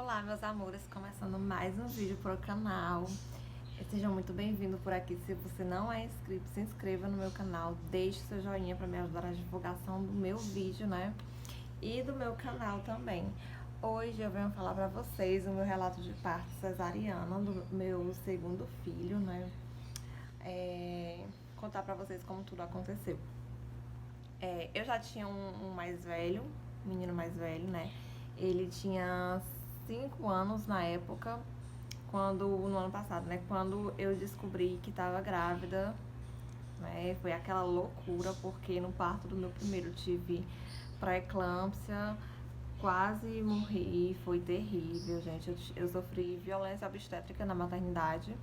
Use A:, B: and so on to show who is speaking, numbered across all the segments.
A: Olá, meus amores, começando mais um vídeo para o canal. Sejam muito bem-vindos por aqui. Se você não é inscrito, se inscreva no meu canal, deixe seu joinha para me ajudar na divulgação do meu vídeo, né? E do meu canal também. Hoje eu venho falar para vocês o meu relato de parto cesariana do meu segundo filho, né? Contar para vocês como tudo aconteceu. Eu já tinha um mais velho, um menino mais velho, né? Ele tinha 5 anos na época, no ano passado, né? Quando eu descobri que estava grávida, né? Foi aquela loucura, porque no parto do meu primeiro tive pré-eclâmpsia, quase morri, foi terrível, gente. Eu sofri violência obstétrica na maternidade,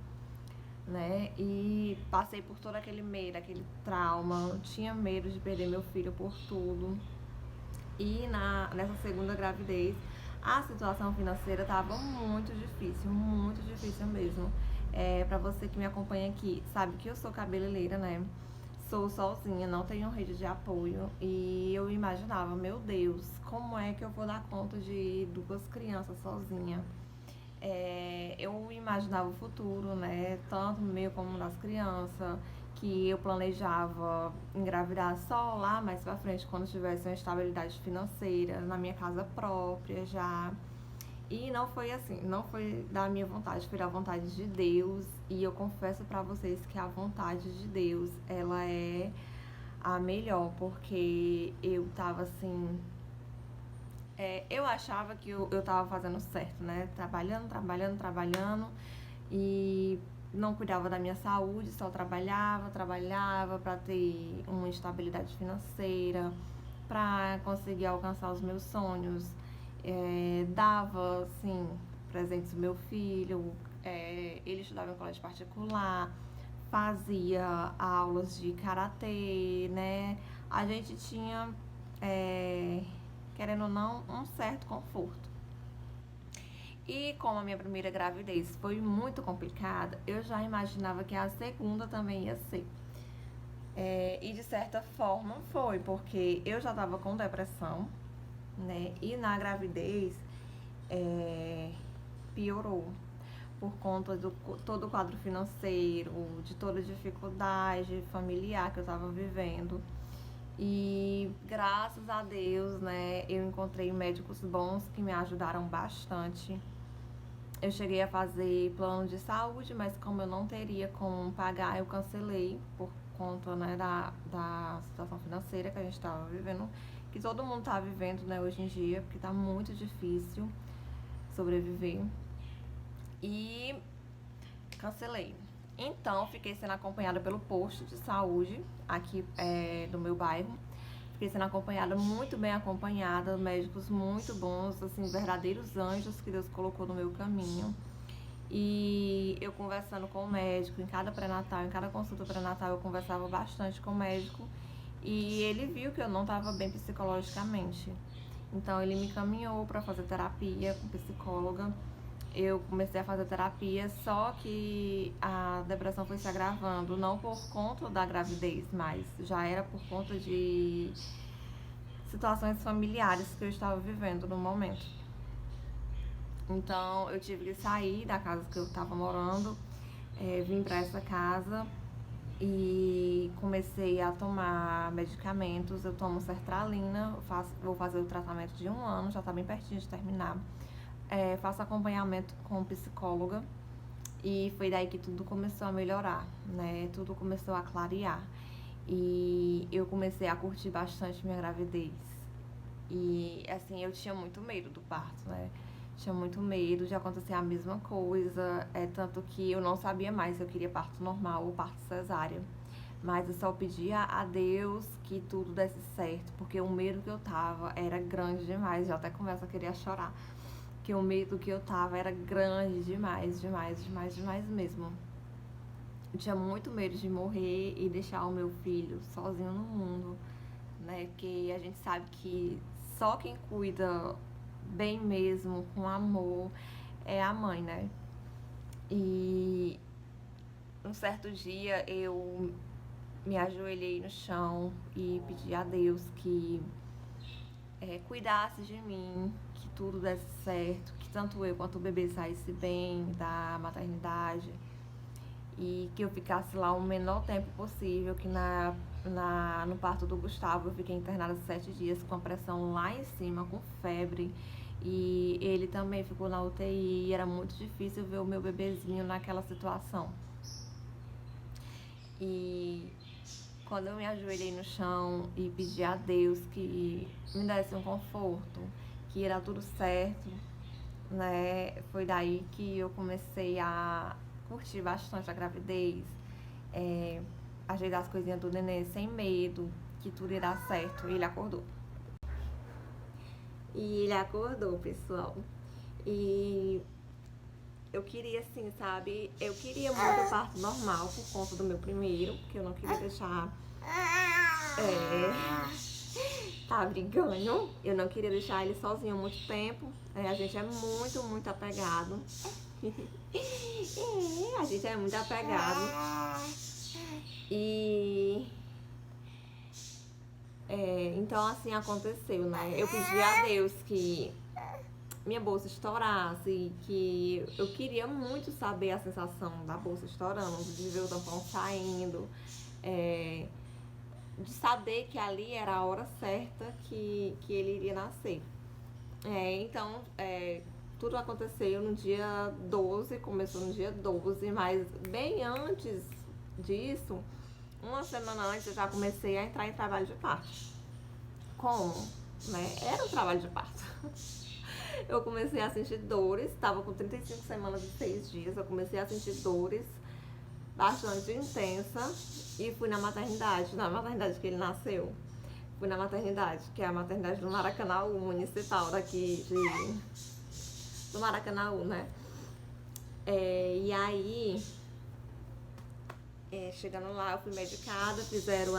A: né? E passei por todo aquele medo, aquele trauma. Eu tinha medo de perder meu filho por tudo. E nessa segunda gravidez, a situação financeira estava muito difícil mesmo. Pra você que me acompanha aqui, sabe que eu sou cabeleireira, né? Sou sozinha, não tenho rede de apoio. E eu imaginava, meu Deus, como é que eu vou dar conta de 2 crianças sozinha? Eu imaginava o futuro, né? Tanto meu como das crianças, que eu planejava engravidar só lá mais pra frente, quando tivesse uma estabilidade financeira, na minha casa própria já. E não foi assim, não foi da minha vontade, foi da vontade de Deus. E eu confesso pra vocês que a vontade de Deus, ela é a melhor, porque eu tava assim, eu achava que eu tava fazendo certo, né? Trabalhando e não cuidava da minha saúde, só trabalhava para ter uma estabilidade financeira, para conseguir alcançar os meus sonhos. Dava, assim, presentes ao meu filho, ele estudava em colégio particular, fazia aulas de karatê, né? A gente tinha, querendo ou não, um certo conforto. E como a minha primeira gravidez foi muito complicada, eu já imaginava que a segunda também ia ser. E de certa forma foi, porque eu já estava com depressão, né? E na gravidez piorou por conta do todo o quadro financeiro, de toda a dificuldade familiar que eu estava vivendo. E graças a Deus, né, eu encontrei médicos bons que me ajudaram bastante. Eu cheguei a fazer plano de saúde, mas como eu não teria como pagar, eu cancelei por conta, né, da situação financeira que a gente estava vivendo, que todo mundo está vivendo, né, hoje em dia, porque está muito difícil sobreviver. E cancelei. Então, fiquei sendo acompanhada pelo posto de saúde aqui do meu bairro. Fiquei sendo acompanhada, muito bem acompanhada, médicos muito bons, assim, verdadeiros anjos que Deus colocou no meu caminho. E eu conversando com o médico, em cada pré-natal, em cada consulta pré-natal, eu conversava bastante com o médico. E ele viu que eu não estava bem psicologicamente. Então, ele me encaminhou para fazer terapia com psicóloga. Eu comecei a fazer terapia, só que a depressão foi se agravando, não por conta da gravidez, mas já era por conta de situações familiares que eu estava vivendo no momento. Então eu tive que sair da casa que eu estava morando, vim para essa casa e comecei a tomar medicamentos. Eu tomo sertralina, vou fazer o tratamento de 1 ano, já está bem pertinho de terminar. Faço acompanhamento com psicóloga e foi daí que tudo começou a melhorar, né? Tudo começou a clarear e eu comecei a curtir bastante minha gravidez. E assim, eu tinha muito medo do parto, né? Tinha muito medo de acontecer a mesma coisa, tanto que eu não sabia mais se eu queria parto normal ou parto cesárea. Mas eu só pedia a Deus que tudo desse certo, porque o medo que eu tava era grande demais, já até começo a querer chorar. Que o medo que eu tava era grande demais mesmo. Eu tinha muito medo de morrer e deixar o meu filho sozinho no mundo, né? Porque a gente sabe que só quem cuida bem mesmo, com amor, é a mãe, né? E um certo dia eu me ajoelhei no chão e pedi a Deus que cuidasse de mim, que tudo desse certo, que tanto eu quanto o bebê saísse bem da maternidade e que eu ficasse lá o menor tempo possível, que no parto do Gustavo eu fiquei internada 7 dias com a pressão lá em cima, com febre, e ele também ficou na UTI e era muito difícil ver o meu bebezinho naquela situação. E quando eu me ajoelhei no chão e pedi a Deus que me desse um conforto, que era tudo certo, né? Foi daí que eu comecei a curtir bastante a gravidez, ajeitar as coisinhas do neném sem medo, que tudo ia dar certo. E ele acordou. E ele acordou, pessoal. E eu queria, assim, sabe? Eu queria muito o parto normal por conta do meu primeiro, porque eu não queria deixar. Tá brigando. Eu não queria deixar ele sozinho há muito tempo. A gente é muito, muito apegado. A gente é muito apegado. E então assim aconteceu, né? Eu pedi a Deus que minha bolsa estourasse, que eu queria muito saber a sensação da bolsa estourando, de ver o tampão saindo, de saber que ali era a hora certa que ele iria nascer. Então, tudo aconteceu no dia 12, começou no dia 12, mas bem antes disso, uma semana antes eu já comecei a entrar em trabalho de parto. Como? Né? Era um trabalho de parto. Eu comecei a sentir dores, estava com 35 semanas e 6 dias, eu comecei a sentir dores bastante intensas e fui na maternidade que ele nasceu. Fui na maternidade, que é a maternidade do Maracanaú, municipal daqui do Maracanaú, né? E aí, chegando lá, eu fui medicada, fizeram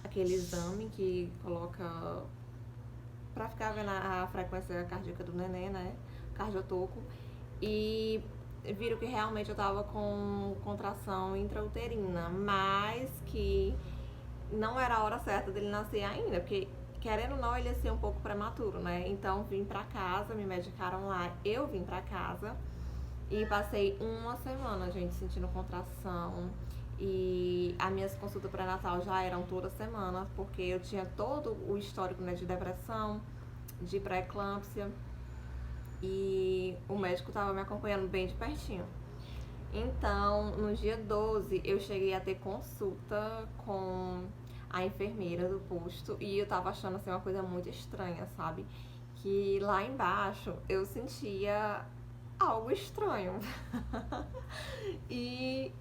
A: aquele exame que coloca pra ficar vendo a frequência cardíaca do neném, né? Cardiotoco. E viram que realmente eu tava com contração intrauterina, mas que não era a hora certa dele nascer ainda, porque querendo ou não ele ia ser um pouco prematuro, né? Então vim pra casa, me medicaram lá, eu vim pra casa e passei uma semana, gente, sentindo contração. E as minhas consultas pré-natal já eram toda semana, porque eu tinha todo o histórico, né, de depressão, de pré-eclâmpsia, e o médico estava me acompanhando bem de pertinho. Então, no dia 12, eu cheguei a ter consulta com a enfermeira do posto e eu tava achando assim uma coisa muito estranha, sabe? Que lá embaixo eu sentia algo estranho. E,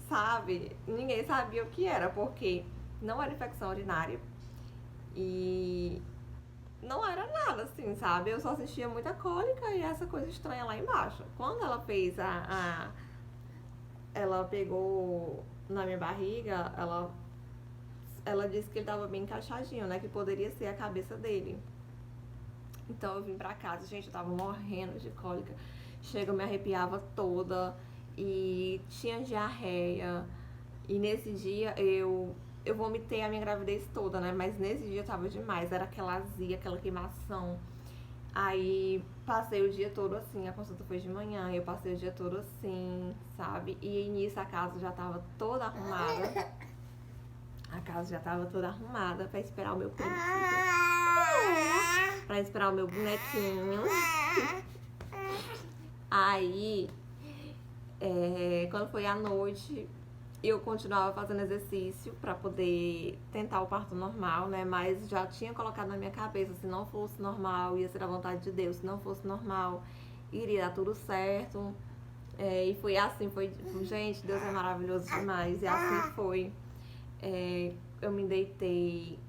A: sabe, ninguém sabia o que era, porque não era infecção urinária e não era nada assim, sabe? Eu só sentia muita cólica e essa coisa estranha lá embaixo. Quando ela fez ela pegou na minha barriga, ela disse que ele tava bem encaixadinho, né? Que poderia ser a cabeça dele. Então eu vim pra casa, gente, eu tava morrendo de cólica. Chega, eu me arrepiava toda e tinha diarreia. E nesse dia eu vomitei a minha gravidez toda, né? Mas nesse dia eu tava demais, era aquela azia, aquela queimação. Aí passei o dia todo assim, a consulta foi de manhã, eu passei o dia todo assim, sabe? E nisso a casa já tava toda arrumada. A casa já tava toda arrumada pra esperar o meu príncipe. Pra esperar o meu bonequinho. Aí, quando foi à noite, eu continuava fazendo exercício pra poder tentar o parto normal, né? Mas já tinha colocado na minha cabeça, se não fosse normal, ia ser a vontade de Deus. Se não fosse normal, iria dar tudo certo. E foi assim, gente, Deus é maravilhoso demais. E assim foi. Eu me deitei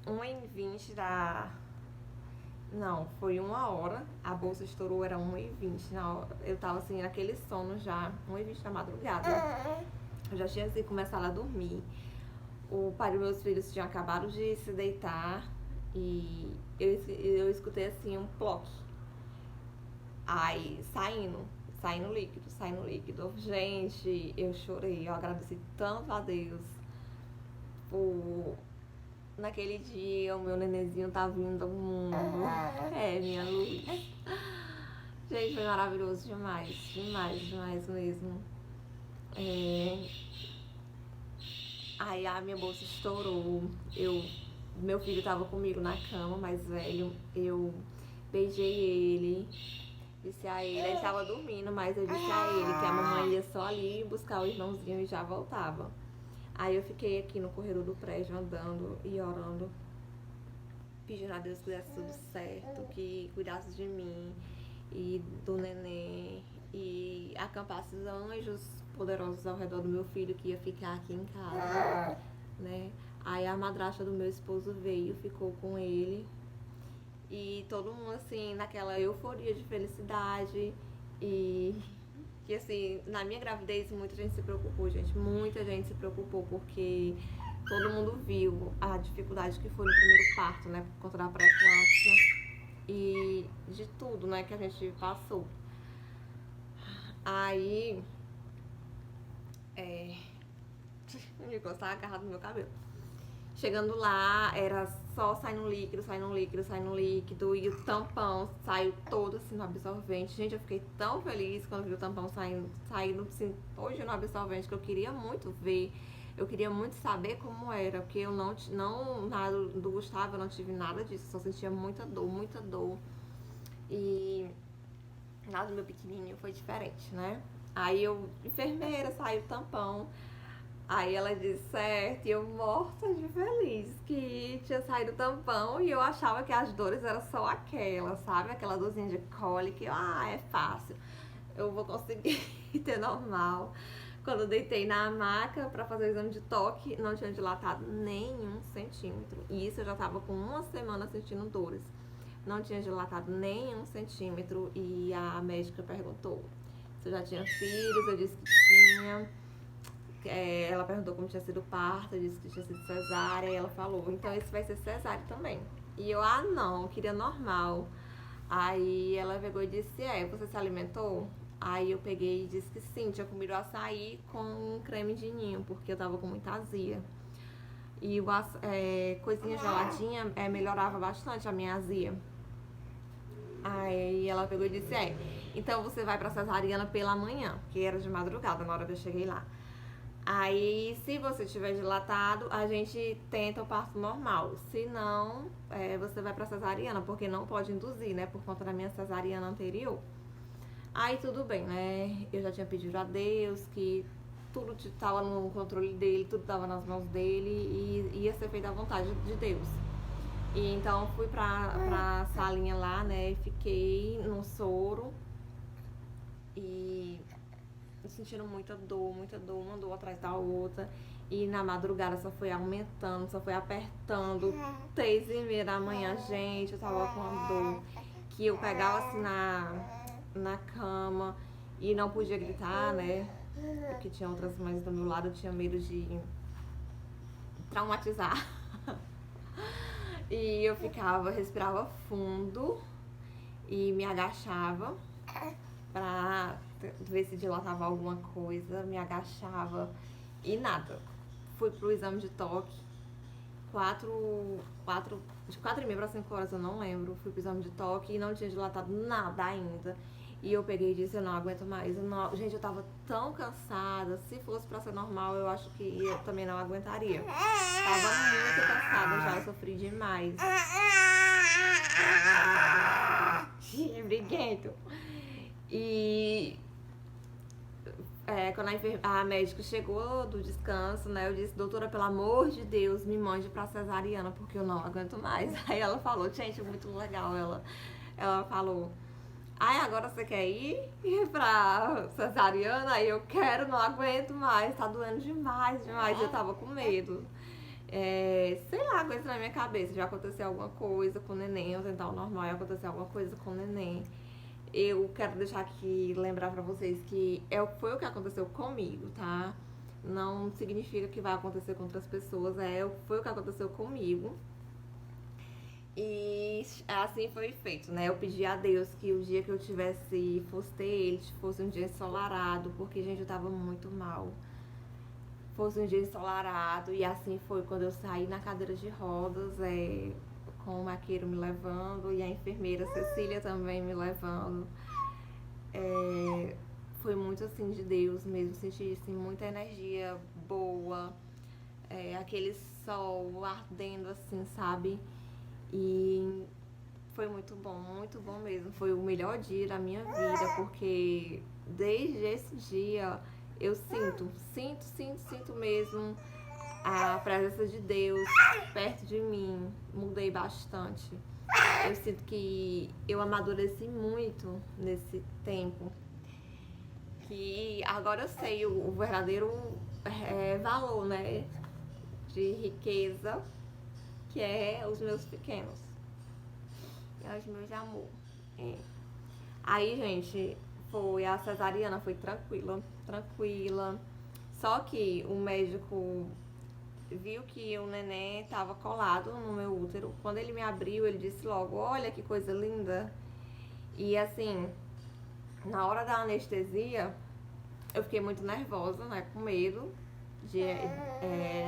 A: 1h20 Não, foi 1 hora, a bolsa estourou, era 1h20 na hora. Eu tava assim, naquele sono já, 1h20 da madrugada. Eu já tinha assim, começado a dormir. O pai dos meus filhos tinha acabado de se deitar e eu escutei assim um ploc. Aí, saindo líquido. Gente, eu chorei, eu agradeci tanto a Deus por naquele dia, o meu nenenzinho tá vindo ao mundo. É, minha luz. Gente, foi maravilhoso demais, demais, demais mesmo. É... Aí a minha bolsa estourou. Meu filho tava comigo na cama, mais velho. Eu beijei ele, disse a ele, ele estava dormindo, mas eu disse a ele que a mamãe ia só ali buscar o irmãozinho e já voltava. Aí eu fiquei aqui no corredor do prédio andando e orando, pedindo a Deus que desse tudo certo, que cuidasse de mim e do neném e acampasse os anjos poderosos ao redor do meu filho que ia ficar aqui em casa, né? Aí a madrasta do meu esposo veio, ficou com ele e todo mundo assim naquela euforia de felicidade e que assim, na minha gravidez muita gente se preocupou, gente, muita gente se preocupou porque todo mundo viu a dificuldade que foi no primeiro parto, né, por conta da pré-eclâmpsia e de tudo, né, que a gente passou. Aí, o Nicolas tava agarrado no meu cabelo. Chegando lá, era só saindo líquido, saindo líquido, saindo líquido. E o tampão saiu todo assim no absorvente. Gente, eu fiquei tão feliz quando vi o tampão saindo assim, hoje no absorvente, que eu queria muito ver. Eu queria muito saber como era, porque eu não nada do Gustavo, eu não tive nada disso. Só sentia muita dor, muita dor. E nada do meu pequenininho foi diferente, né? Aí enfermeira, saiu o tampão. Aí ela disse, certo, e eu morta de feliz que tinha saído o tampão e eu achava que as dores eram só aquela, sabe? Aquela dorzinha de cólica, é fácil, eu vou conseguir ter normal. Quando eu deitei na maca pra fazer o exame de toque, não tinha dilatado nem 1 centímetro. E isso eu já tava com 1 semana sentindo dores. Não tinha dilatado nem 1 centímetro e a médica perguntou se eu já tinha filhos, eu disse que tinha. Ela perguntou como tinha sido o parto, eu disse que tinha sido cesárea, e ela falou, então esse vai ser cesárea também. E eu, não, queria normal. Aí ela pegou e disse, você se alimentou? Aí eu peguei e disse que sim, tinha comido açaí com um creme de ninho, porque eu tava com muita azia. E coisinha geladinha melhorava bastante a minha azia. Aí ela pegou e disse, então você vai pra cesariana pela manhã, que era de madrugada na hora que eu cheguei lá. Aí, se você tiver dilatado, a gente tenta o parto normal. Se não, você vai pra cesariana, porque não pode induzir, né? Por conta da minha cesariana anterior. Aí, tudo bem, né? Eu já tinha pedido a Deus que tudo estava no controle dele, tudo estava nas mãos dele e ia ser feito à vontade de Deus. E então, fui pra salinha lá, né? Fiquei no soro e sentindo muita dor, uma dor atrás da outra. E na madrugada só foi aumentando, só foi apertando. 3h30 da manhã, gente, eu tava com uma dor que eu pegava assim na cama e não podia gritar, né? Porque tinha outras mães do meu lado, eu tinha medo de traumatizar. E eu respirava fundo e me agachava pra ver se dilatava alguma coisa, me agachava e nada. Fui pro exame de toque, de 4h30 para 5 horas, eu não lembro. Fui pro exame de toque e não tinha dilatado nada ainda. E eu peguei e disse, eu não aguento mais. Gente, eu tava tão cansada. Se fosse pra ser normal, eu acho que eu também não aguentaria. Tava muito cansada já, eu sofri demais. Briguento. E quando a médica chegou do descanso, né, eu disse, doutora, pelo amor de Deus, me mande pra cesariana, porque eu não aguento mais. Aí ela falou, gente, muito legal, ela falou, agora você quer ir pra cesariana? Aí eu quero, não aguento mais, tá doendo demais, demais. Eu tava com medo. Sei lá, coisa na minha cabeça, já aconteceu alguma coisa com o neném, eu tentar o normal e acontecer alguma coisa com o neném. Eu quero deixar aqui, lembrar pra vocês que foi o que aconteceu comigo, tá? Não significa que vai acontecer com outras pessoas, foi o que aconteceu comigo. E assim foi feito, né? Eu pedi a Deus que o dia que eu fosse ter ele, fosse um dia ensolarado, porque, gente, eu tava muito mal. fosse um dia ensolarado. E assim foi quando eu saí na cadeira de rodas, com o maqueiro me levando e a enfermeira Cecília também me levando. É, foi muito assim de Deus mesmo, senti assim, muita energia boa, aquele sol ardendo assim, sabe? E foi muito bom mesmo. Foi o melhor dia da minha vida, porque desde esse dia eu sinto mesmo a presença de Deus perto de mim. Mudei bastante. Eu sinto que eu amadureci muito nesse tempo. Que agora eu sei o verdadeiro valor, né? De riqueza, que é os meus pequenos. É os meus de amor. É. Aí, gente, a cesariana foi tranquila. Só que o médico viu que o neném tava colado no meu útero. Quando ele me abriu, ele disse logo: olha que coisa linda. E assim, na hora da anestesia, eu fiquei muito nervosa, né? Com medo de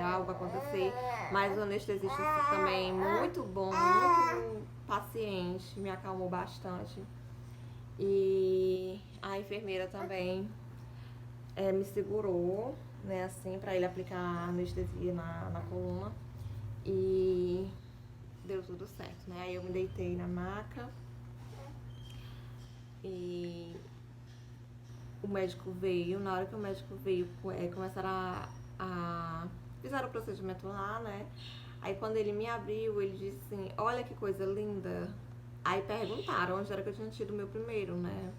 A: algo acontecer. Mas o anestesista também muito bom, muito paciente, me acalmou bastante. E a enfermeira também me segurou, né, assim, pra ele aplicar a anestesia na coluna. E deu tudo certo, né? Aí eu me deitei na maca e o médico veio. Na hora que o médico veio, começaram fizeram o procedimento lá, né? Aí quando ele me abriu, ele disse assim: olha que coisa linda. Aí perguntaram onde era que eu tinha tido o meu primeiro, né?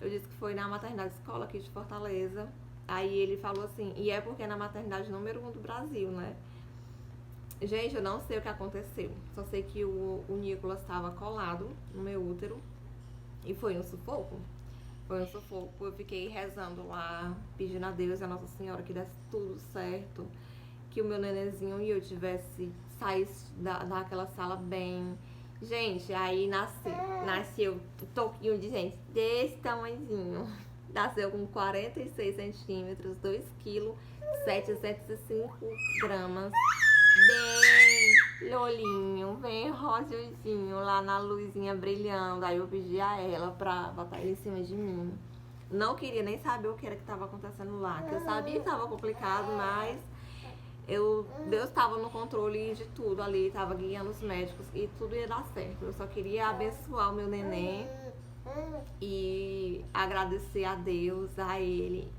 A: Eu disse que foi na maternidade escola aqui de Fortaleza. Aí ele falou assim: e é porque é na maternidade número 1 do Brasil, né? Gente, eu não sei o que aconteceu. Só sei que o Nicolas estava colado no meu útero e foi um sufoco. Foi um sufoco. Eu fiquei rezando lá, pedindo a Deus e a Nossa Senhora que desse tudo certo, que o meu nenenzinho e eu saísse daquela sala bem. Gente, aí nasceu um toquinho de gente desse tamanhozinho. Nasceu com 46 centímetros, 2 quilos, 705 gramas. Bem lolinho, bem rosadinho, lá na luzinha brilhando. Aí eu pedi a ela pra botar ele em cima de mim. Não queria nem saber o que era que tava acontecendo lá. Que eu sabia que tava complicado, mas Deus estava no controle de tudo ali, estava guiando os médicos e tudo ia dar certo. Eu só queria abençoar o meu neném e agradecer a Deus, a Ele,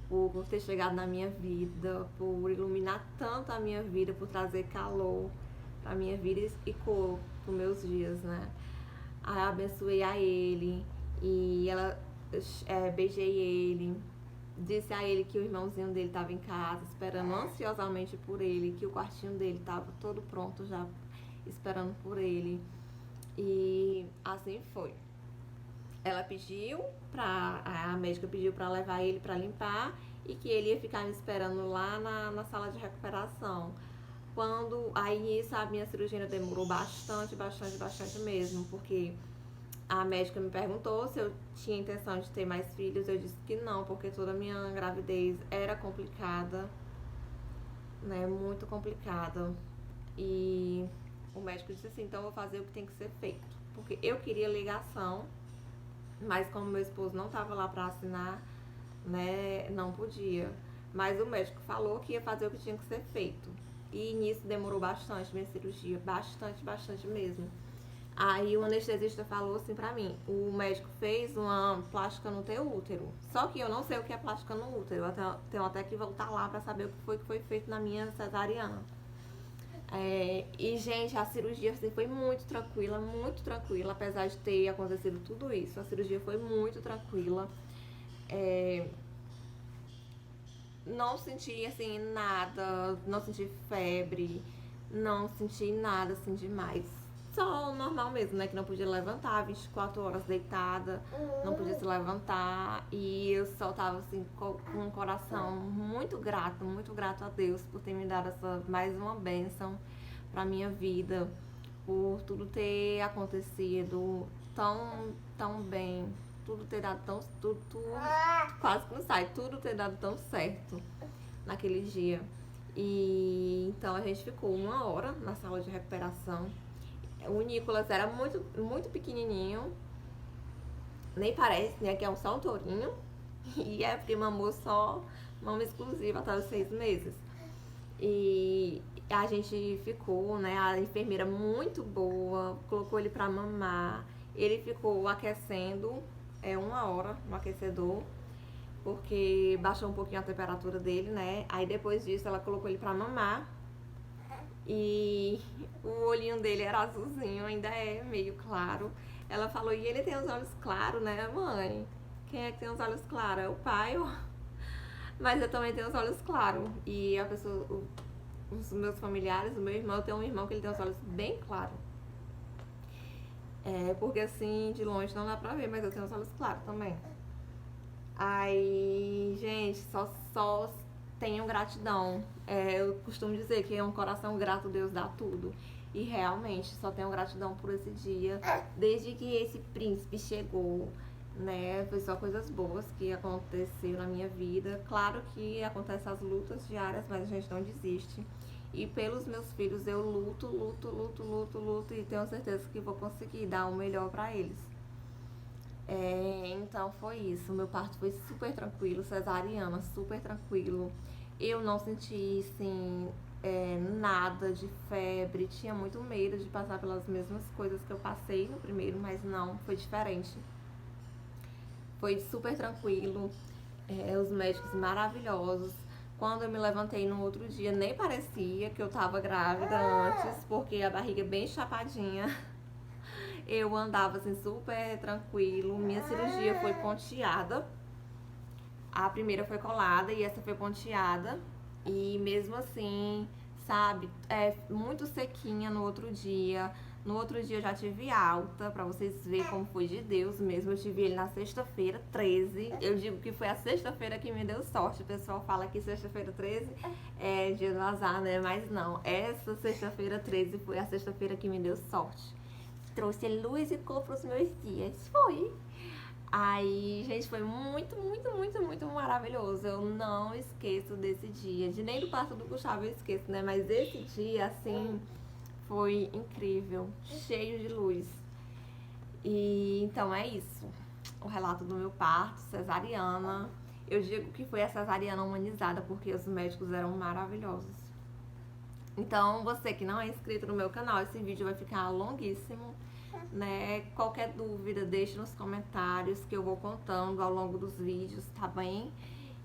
A: por ter chegado na minha vida, por iluminar tanto a minha vida, por trazer calor pra minha vida e cor pros meus dias, né? Aí eu abençoei a Ele e beijei ele. Disse a ele que o irmãozinho dele estava em casa, esperando ansiosamente por ele, que o quartinho dele estava todo pronto já, esperando por ele. E assim foi. A médica pediu para levar ele para limpar e que ele ia ficar me esperando lá na sala de recuperação. Aí isso, a minha cirurgia demorou bastante mesmo, porque a médica me perguntou se eu tinha intenção de ter mais filhos. Eu disse que não, porque toda a minha gravidez era complicada, né? Muito complicada. E o médico disse assim: então eu vou fazer o que tem que ser feito. Porque eu queria ligação, mas como meu esposo não estava lá para assinar, né? Não podia. Mas o médico falou que ia fazer o que tinha que ser feito. E nisso demorou bastante minha cirurgia, bastante mesmo. Aí o anestesista falou assim pra mim: o médico fez uma plástica no teu útero. Só que eu não sei o que é plástica no útero. Eu tenho até que voltar lá pra saber o que foi feito na minha cesariana. E, gente, a cirurgia assim, foi muito tranquila, apesar de ter acontecido tudo isso. A cirurgia foi muito tranquila. Não senti assim nada, não senti febre, não senti nada assim demais. Só o normal mesmo, né? Que não podia levantar, 24 horas deitada, não podia se levantar. E eu só tava assim com um coração muito grato a Deus por ter me dado mais uma bênção pra minha vida, por tudo ter acontecido tão bem, tudo ter dado quase que não sai, tudo ter dado tão certo. naquele dia. E então a gente ficou 1 hora na sala de recuperação. O Nicolas era muito, muito pequenininho, nem parece, né, que é um saltourinho. E é porque mamou só mama exclusiva até os 6 meses. E a gente ficou, né, a enfermeira muito boa, colocou ele pra mamar. Ele ficou aquecendo 1 hora no aquecedor, porque baixou um pouquinho a temperatura dele, né? Aí depois disso ela colocou ele pra mamar. E o olhinho dele era azulzinho, ainda é meio claro. Ela falou, e ele tem os olhos claros, né, mãe? Quem é que tem os olhos claros? É o pai, ó. Mas eu também tenho os olhos claros. E a pessoa, os meus familiares, o meu irmão, eu tenho um irmão que ele tem os olhos bem claros. Porque assim, de longe não dá pra ver, mas eu tenho os olhos claros também. Aí, gente, só tenho gratidão. Eu costumo dizer que é um coração grato, Deus dá tudo. E realmente, só tenho gratidão por esse dia. Desde que esse príncipe chegou, né? Foi só coisas boas que aconteceu na minha vida. Claro que acontecem as lutas diárias, mas a gente não desiste. E pelos meus filhos eu luto, luto, luto, luto, luto. E tenho certeza que vou conseguir dar o melhor pra eles. Então foi isso. Meu parto foi super tranquilo, cesariana, super tranquilo. Eu não senti, assim, nada de febre. Tinha muito medo de passar pelas mesmas coisas que eu passei no primeiro, mas não, foi diferente. Foi super tranquilo. Os médicos maravilhosos. Quando eu me levantei no outro dia, nem parecia que eu tava grávida antes, porque a barriga é bem chapadinha. Eu andava assim super tranquilo. Minha cirurgia foi ponteada. A primeira foi colada e essa foi ponteada. E mesmo assim, sabe, muito sequinha no outro dia. No outro dia eu já tive alta, pra vocês verem como foi de Deus mesmo. Eu tive ele na sexta-feira, 13. Eu digo que foi a sexta-feira que me deu sorte. O pessoal fala que sexta-feira 13 é dia do azar, né? Mas não, essa sexta-feira 13 foi a sexta-feira que me deu sorte. Trouxe luz e cor pros meus dias. Foi. Aí, gente, foi muito, muito, muito, muito maravilhoso. Eu não esqueço desse dia. De nem do parto do Gustavo eu esqueço, né? Mas esse dia, assim, foi incrível. Cheio de luz. E então é isso. O relato do meu parto, cesariana. Eu digo que foi a cesariana humanizada, porque os médicos eram maravilhosos. Então, você que não é inscrito no meu canal, esse vídeo vai ficar longuíssimo, né? Qualquer dúvida, deixe nos comentários que eu vou contando ao longo dos vídeos, tá bem?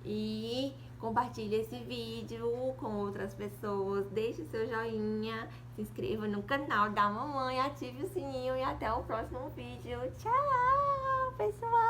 A: E compartilhe esse vídeo com outras pessoas, deixe seu joinha, se inscreva no canal da mamãe, ative o sininho e até o próximo vídeo. Tchau, pessoal!